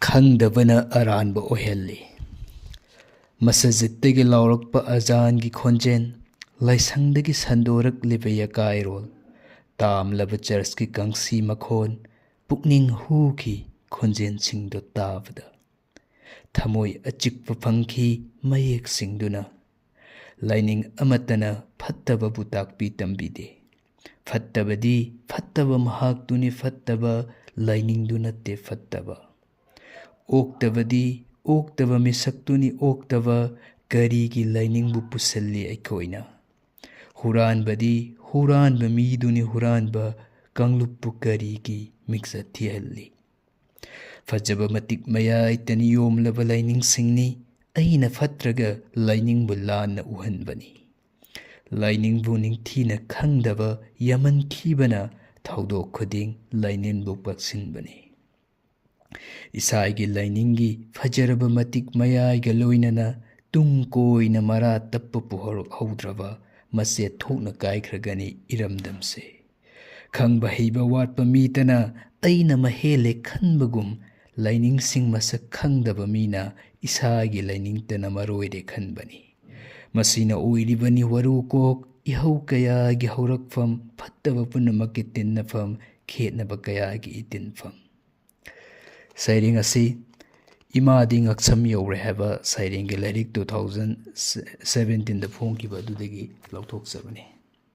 ꯈꯪꯗꯕꯅ ꯑꯔꯥꯟꯕ ꯑꯣꯏꯍꯜꯂꯤ꯫ ꯃꯁꯖꯤꯠꯇꯒꯤ ꯂꯥꯎꯔꯛꯄ ꯑꯖꯥꯟꯒꯤ ꯈꯣꯟꯖꯦꯜ, ꯂꯥꯏꯁꯪꯗꯒꯤ ꯁꯟꯗꯣꯔꯛꯂꯤꯕ ꯌꯀꯥꯏꯔꯣꯜ, ꯇꯥꯝꯂꯕ ꯆꯔꯆꯀꯤ ꯀꯪꯁꯤ ꯃꯈꯣꯟ, ꯄꯨꯛꯅꯤꯡ ꯍꯨꯈꯤ ꯈꯣꯟꯖꯦꯜꯁꯤꯡꯗꯨ ꯇꯥꯕꯗ꯫ ꯊꯃꯣꯏ ꯑꯆꯤꯛꯄ ꯐꯪꯈꯤ ꯃꯌꯦꯛꯁꯤꯡꯗꯨꯅ꯫ ꯂꯥꯏꯅꯤꯡ ꯑꯃꯠꯇꯅ ꯐꯠꯇꯕꯕꯨ ꯇꯥꯛꯄꯤ ꯇꯝꯕꯤꯗꯦ꯫ ꯐꯠꯇꯕꯗꯤ ꯐꯠꯇꯕ ꯃꯍꯥꯛꯇꯨꯅꯤ, ꯐꯠꯇꯕ ꯂꯥꯏꯅꯤꯡꯗꯨ ꯅꯠꯇꯦ ꯐꯠꯇꯕ꯫ ꯑꯣꯛꯇꯕꯗꯤ ꯑꯣꯛꯇꯕ ꯃꯤꯁꯛꯇꯨꯅꯤ, ꯑꯣꯛꯇꯕ ꯀꯔꯤꯒꯤ ꯂꯥꯏꯅꯤꯡꯕꯨ ꯄꯨꯁꯤꯜꯂꯤ ꯑꯩꯈꯣꯏꯅ? ꯍꯨꯔꯥꯟꯕꯗꯤ ꯍꯨꯔꯥꯟꯕ ꯃꯤꯗꯨꯅꯤ, ꯍꯨꯔꯥꯟꯕ ꯀꯥꯡꯂꯨꯞꯄꯨ ꯀꯔꯤꯒꯤ ꯃꯤꯡꯆꯠ ꯊꯤꯍꯜꯂꯤ? ꯐꯖꯕ ꯃꯇꯤꯛ ꯃꯌꯥꯏꯇ ꯅꯤꯌꯣꯝꯂꯕ ꯂꯥꯏꯅꯤꯡꯁꯤꯡꯅꯤ, ꯑꯩꯅ ꯐꯠꯇ꯭ꯔꯒ ꯂꯥꯏꯅꯤꯡꯕꯨ ꯂꯥꯟꯅ ꯎꯍꯟꯕꯅꯤ꯫ ꯂꯥꯏꯅꯤꯡꯕꯨ ꯅꯤꯡꯊꯤꯅ ꯈꯪꯗꯕ ꯌꯥꯃꯟꯈꯤꯕꯅ ꯊꯧꯗꯣꯛ ꯈꯨꯗꯤꯡ ꯂꯥꯏꯅꯤꯡꯕꯨ ꯄꯛꯁꯤꯟꯕꯅꯤ꯫ ꯏꯁꯥꯒꯤ ꯂꯥꯏꯅꯤꯡꯒꯤ ꯐꯖꯔꯕ ꯃꯇꯤꯛ ꯃꯌꯥꯏꯒ ꯂꯣꯏꯅꯅ ꯇꯨꯡ ꯀꯣꯏꯅ ꯃꯔꯥ ꯇꯞꯄ ꯄꯨꯍꯧꯗ꯭ꯔꯕ ꯃꯆꯦꯠ ꯊꯣꯛꯅ ꯀꯥꯏꯈ꯭ꯔꯒꯅꯤ ꯏꯔꯝꯗꯝꯁꯦ꯫ ꯈꯪꯕ ꯍꯩꯕ ꯋꯥꯠꯄ ꯃꯤꯇꯅ ꯑꯩꯅ ꯃꯍꯦꯜꯂꯦ ꯈꯟꯕꯒꯨꯝ, ꯂꯥꯏꯅꯤꯡꯁꯤꯡ ꯃꯁꯛ ꯈꯪꯗꯕ ꯃꯤꯅ ꯏꯁꯥꯒꯤ ꯂꯥꯏꯅꯤꯡꯇꯅ ꯃꯔꯣꯏꯔꯦ ꯈꯟꯕꯅꯤ꯫ ꯃꯁꯤꯅ ꯑꯣꯏꯔꯤꯕꯅꯤ ꯋꯥꯔꯨ ꯀꯣꯛ, ꯏꯍꯧ ꯀꯌꯥꯒꯤ ꯍꯧꯔꯛꯐꯝ, ꯐꯠꯇꯕ ꯄꯨꯝꯅꯃꯛꯀꯤ ꯇꯤꯟꯅꯐꯝ, ꯈꯦꯠꯅꯕ ꯀꯌꯥꯒꯤ ꯏꯇꯤꯟꯐꯝ꯫ ꯁꯩꯔꯦꯡ ꯑꯁꯤ ꯏꯃꯥꯗꯤ ꯉꯛꯁꯝ ꯌꯧꯔꯦ ꯍꯥꯏꯕ ꯁꯩꯔꯦꯡꯒꯤ ꯂꯥꯏꯔꯤꯛ 2017ꯗ ꯐꯣꯡꯈꯤꯕ ꯑꯗꯨꯗꯒꯤ ꯂꯧꯊꯣꯛꯆꯕꯅꯤ꯫